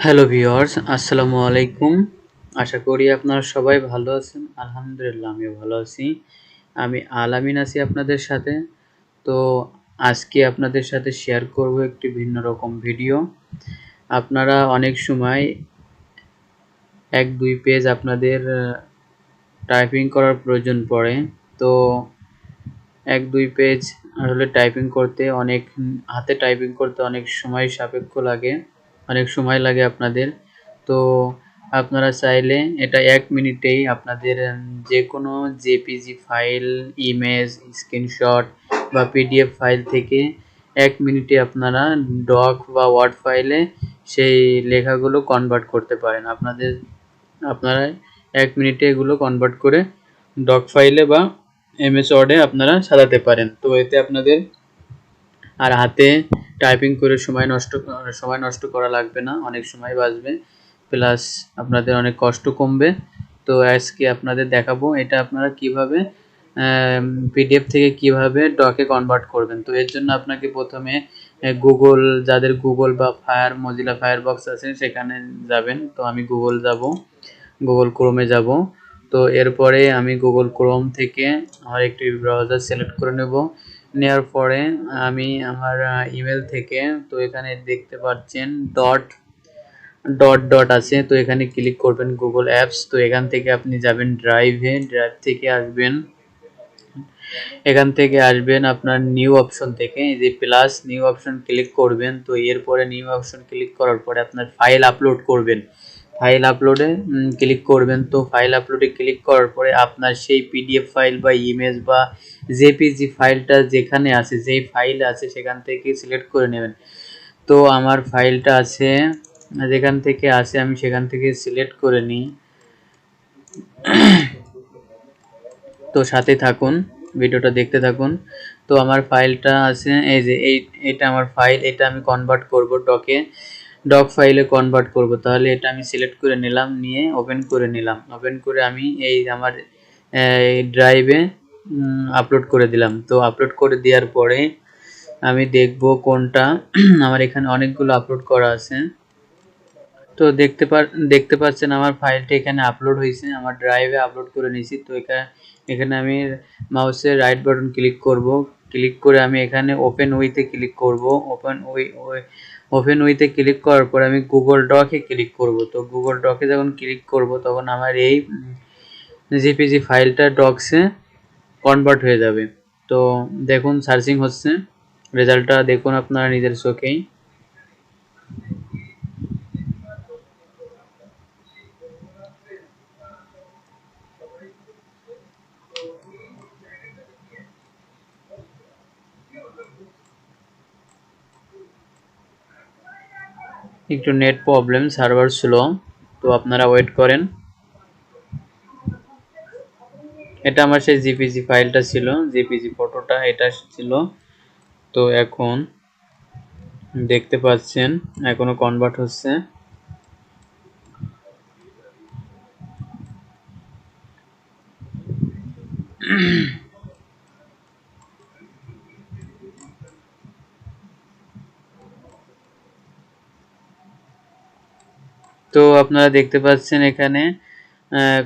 Hello viewers, আসসালামু আলাইকুম। আশা করি আপনারা সবাই ভালো আছেন। আলহামদুলিল্লাহ আমিও ভালো আছি। আমি আলামিন আছি আপনাদের সাথে। তো আজকে আপনাদের সাথে শেয়ার করব একটি ভিন্ন রকম ভিডিও। আপনারা অনেক সময় 1-2 পেজ আপনাদের টাইপিং করার প্রয়োজন পড়ে। তো 1-2 পেজ আসলে টাইপিং করতে হাতে টাইপিং করতে অনেক সময় সাপেক্ষ লাগে, অনেক সময় লাগে আপনাদের। তো আপনারা চাইলে এটা 1 মিনিটেই আপনাদের যেকোনো জেপিজি ফাইল, ইমেজ, স্ক্রিনশট বা পিডিএফ ফাইল থেকে 1 মিনিটে আপনারা ডক বা ওয়ার্ড ফাইলে সেই লেখাগুলো কনভার্ট করতে পারেন। আপনারা 1 মিনিটে এগুলো কনভার্ট করে ডক ফাইলে বা এমএস ওয়ার্ডে আপনারা সাজাতে পারেন। তো এতে আপনাদের আর হাতে টাইপিং করে সময় নষ্ট করা লাগবে না, অনেক সময় বাঁচবে, প্লাস আপনাদের অনেক কষ্ট কমবে। তো আজকে আপনাদের দেখাবো এটা আপনারা কিভাবে পিডিএফ থেকে কিভাবে ডকে কনভার্ট করবেন। তো এর জন্য আপনাকে প্রথমে যাদের গুগল বা মজিলা ফায়ারবক্স আছে সেখানে যাবেন। তো আমি গুগল ক্রোমে যাব। তো এরপরে আমি গুগল ক্রোম থেকে আমার একটি ব্রাউজার সিলেক্ট করে নেব। নেওয়ার পরে আমি আমার ইমেল থেকে, তো এখানে দেখতে পাচ্ছেন ডট আছে, তো এখানে ক্লিক করবেন গুগল অ্যাপস। তো এখান থেকে আপনি যাবেন ড্রাইভ থেকে আসবেন আপনার নিউ অপশন থেকে, এই যে প্লাস নিউ অপশন ক্লিক করবেন। তো এরপরে নিউ অপশন ক্লিক করার পরে আপনার ফাইল আপলোড করবেন, ফাইল আপলোডে ক্লিক করবেন। তো ফাইল আপলোডে ক্লিক করার পরে আপনার সেই পিডিএফ ফাইল বা ইমেজ বা জেপিজি ফাইলটা যেখানে আছে, যেই ফাইল আছে সেখান থেকে সিলেক্ট করে নেবেন। তো আমার ফাইলটা আছে যেখান থেকে আছে আমি সেখান থেকে সিলেক্ট করে নিই। তো সাথে থাকুন, ভিডিওটা দেখতে থাকুন। তো আমার ফাইলটা আছে এই যে এটা আমার ফাইল, এটা আমি কনভার্ট করব ডক ফাইলে কনভার্ট করব। তাহলে এটা আমি সিলেক্ট করে নিলাম, নিয়ে ওপেন করে নিলাম। ওপেন করে আমি এই আমার ড্রাইভে আপলোড করে দিলাম। তো আপলোড করে দেওয়ার পরে আমি দেখব কোনটা আমার এখানে অনেকগুলো আপলোড করা আছে। তো দেখতে পাচ্ছেন আমার ফাইলটা এখানে আপলোড হয়েছে, আমার ড্রাইভে আপলোড করে নিয়েছি। তো এখানে আমি মাউসের রাইট বাটন ক্লিক করব, ক্লিক করে আমি এখানে ওপেন উইথে ক্লিক করব। ওপেন উইথে ক্লিক করার পর আমি গুগল ডকে ক্লিক করব। তো গুগল ডকে যখন ক্লিক করব তখন আমার এই জেপিজি ফাইলটা ডকসে কনভার্ট হয়ে যাবে। তো দেখুন সার্চিং হচ্ছে, রেজাল্টটা দেখুন আপনারা নিজের চোখেই। একটু নেট প্রবলেম, সার্ভার স্লো, তো আপনারা ওয়েট করেন। এটা আমার সেই জিপিজি ফাইলটা ছিল, জিপিজি ফটোটা এটা ছিল। তো এখন দেখতে পাচ্ছেন এখনো কনভার্ট হচ্ছে। তো আপনারা দেখতে পাচ্ছেন এখানে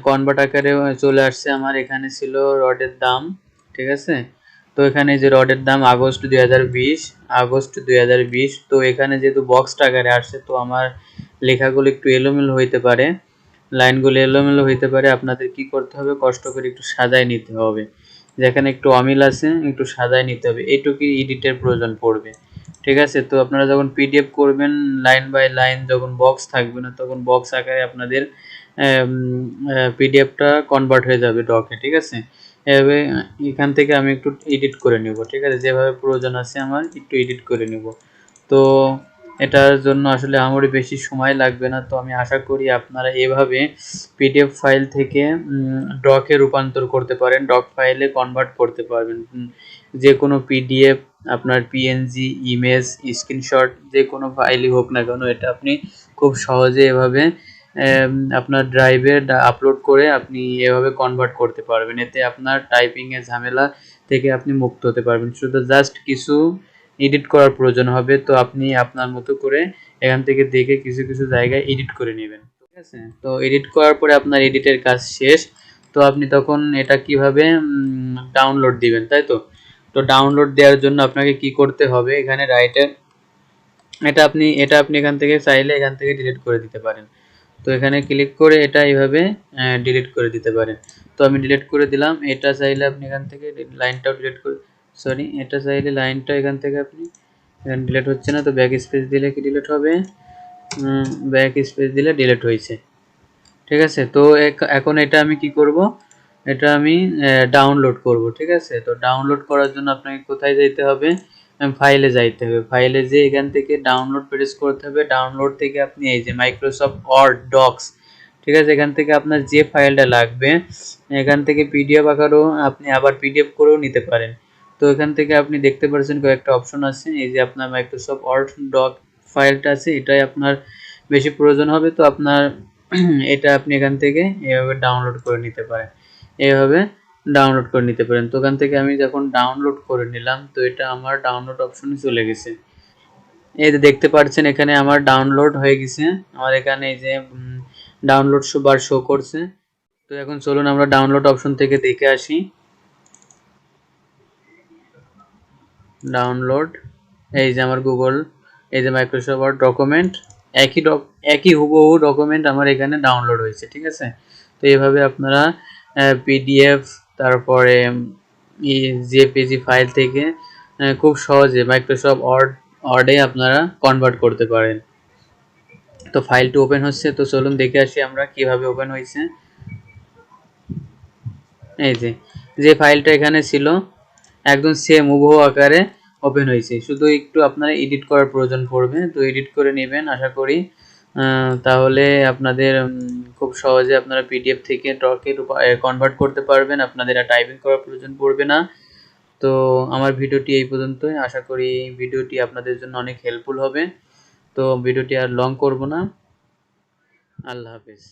কনভার্ট আকারে চলে আসছে। আমার এখানে ছিল রডের দাম, ঠিক আছে। তো এখানে যে রডের দাম আগস্ট 2020, তো এখানে যেহেতু বক্স আকারে আসছে, তো আমার লেখাগুলো একটু এলোমেলো হইতে পারে, লাইনগুলো এলোমেলো হইতে পারে। আপনাদের কি করতে হবে, কষ্ট করে একটু সাজায় নিতে হবে, যেখানে একটু অমিল আছে একটু সাজায় নিতে হবে, এইটুকুই এডিটের প্রয়োজন পড়বে, ঠিক আছে। তো আপনারা যখন পিডিএফ করবেন লাইন বাই লাইন, যখন বক্স থাকবে না তখন বক্স আকারে আপনাদের পিডিএফটা কনভার্ট হয়ে যাবে ডকে, ঠিক আছে। এভাবে এখান থেকে আমি একটু এডিট করে নেব, ঠিক আছে, যেভাবে প্রয়োজন আছে আমার একটু এডিট করে নেব। তো এটার জন্য আসলে আমারই বেশি সময় লাগবে না। তো আমি আশা করি আপনারা এভাবে পিডিএফ ফাইল থেকে ডকে রূপান্তর করতে পারেন, ডক ফাইলে কনভার্ট করতে পারবেন। যে কোনো পিডিএফ, আপনার পিএনজি, ইমেজ, স্ক্রিনশট, যে কোনো ফাইলই হোক না কেন, এটা আপনি খুব সহজে এভাবে আপনার ড্রাইভে আপলোড করে আপনি এভাবে কনভার্ট করতে পারবেন। এতে আপনার টাইপিংয়ের ঝামেলা থেকে আপনি মুক্ত হতে পারবেন। শুধু জাস্ট কিছু এডিট করার প্রয়োজন হবে। তো আপনি আপনার মতো করে এখান থেকে দেখে কিছু কিছু জায়গায় এডিট করে নেবেন, ঠিক আছে। তো এডিট করার পরে আপনার এডিটের কাজ শেষ। তো আপনি তখন এটা কিভাবে ডাউনলোড দিবেন, তাই তো। তো ডাউনলোড দেওয়ার জন্য আপনাকে কি করতে হবে, এখানে রাইটে এটা আপনি এখান থেকে চাইলে এখান থেকে ডিলিট করে দিতে পারেন। তো এখানে ক্লিক করে এটা এইভাবে ডিলিট করে দিতে পারেন। তো আমি ডিলিট করে দিলাম। এটা চাইলে আপনি এখান থেকে লাইনটাও ডিলিট করে, সরি, এটা চাইলে লাইনটা এখান থেকে আপনি, এখানে ডিলিট হচ্ছে না, তো ব্যাক স্পেস দিলে কি ডিলিট হবে, ব্যাক স্পেস দিলে ডিলিট হয়েছে, ঠিক আছে। তো এখন এটা আমি কি করব, এটা আমি ডাউনলোড করব, ঠিক আছে। তো ডাউনলোড করার জন্য আপনাকে কোথায় যাইতে হবে, ফাইলে যাইতে হবে। ফাইলে যেয়ে এখান থেকে ডাউনলোড প্রেস করতে হবে। ডাউনলোড থেকে আপনি এই যে মাইক্রোসফট ওয়ার্ড ডক্স, ঠিক আছে, এখান থেকে আপনার যে ফাইলটা লাগবে, এখান থেকে পিডিএফ আকারেও আপনি আবার পিডিএফ করেও নিতে পারেন। তো এখান থেকে আপনি দেখতে পাচ্ছেন কয়েকটা অপশন আছে, এই যে আপনার মাইক্রোসফট ওয়ার্ড ডক ফাইলটা আছে, এটাই আপনার বেশি প্রয়োজন হবে। তো আপনার এটা আপনি এখান থেকে এভাবে ডাউনলোড করে নিতে পারেন, এভাবে ডাউনলোড করে নিতে পারেন। তো ওখান থেকে আমি যখন ডাউনলোড করে নিলাম, তো এটা আমার ডাউনলোড অপশনে চলে গেছে। এই যে দেখতে পাচ্ছেন এখানে আমার ডাউনলোড হয়ে গেছে, আমার এখানে এই যে ডাউনলোড বার শো করছে। তো এখন চলুন আমরা ডাউনলোড অপশন থেকে দেখে আসি। ডাউনলোড, এই যে আমার গুগল, এই যে মাইক্রোসফট ওয়ার্ড ডকুমেন্ট, একই হুবহু ডকুমেন্ট আমার এখানে ডাউনলোড হয়েছে, ঠিক আছে। তো এইভাবে আপনারা পিডিএফ, তারপরে জেপিজি ফাইল থেকে খুব সহজে মাইক্রোসফট ওয়ার্ডে আপনারা কনভার্ট করতে পারেন। তো ফাইলটি ওপেন হচ্ছে, তো চলুন দেখে আসি আমরা কিভাবে ওপেন হয়েছে। এই যে ফাইলটা এখানে ছিল একদম সেম হুবহু আকারে ওপেন হয়েছে, শুধু একটু আপনার এডিট করার প্রয়োজন পড়বে। তো এডিট করে নেবেন আশা করি, তাহলে আপনাদের খুব সহজে আপনারা পিডিএফ থেকে ডকে কনভার্ট করতে পারবেন, আপনাদের আর টাইপিং করার প্রয়োজন পড়বে না। তো আমার ভিডিওটি এই পর্যন্তই, আশা করি ভিডিওটি আপনাদের জন্য অনেক হেল্পফুল হবে। তো ভিডিওটি আর লং করব না, আল্লাহ হাফেজ।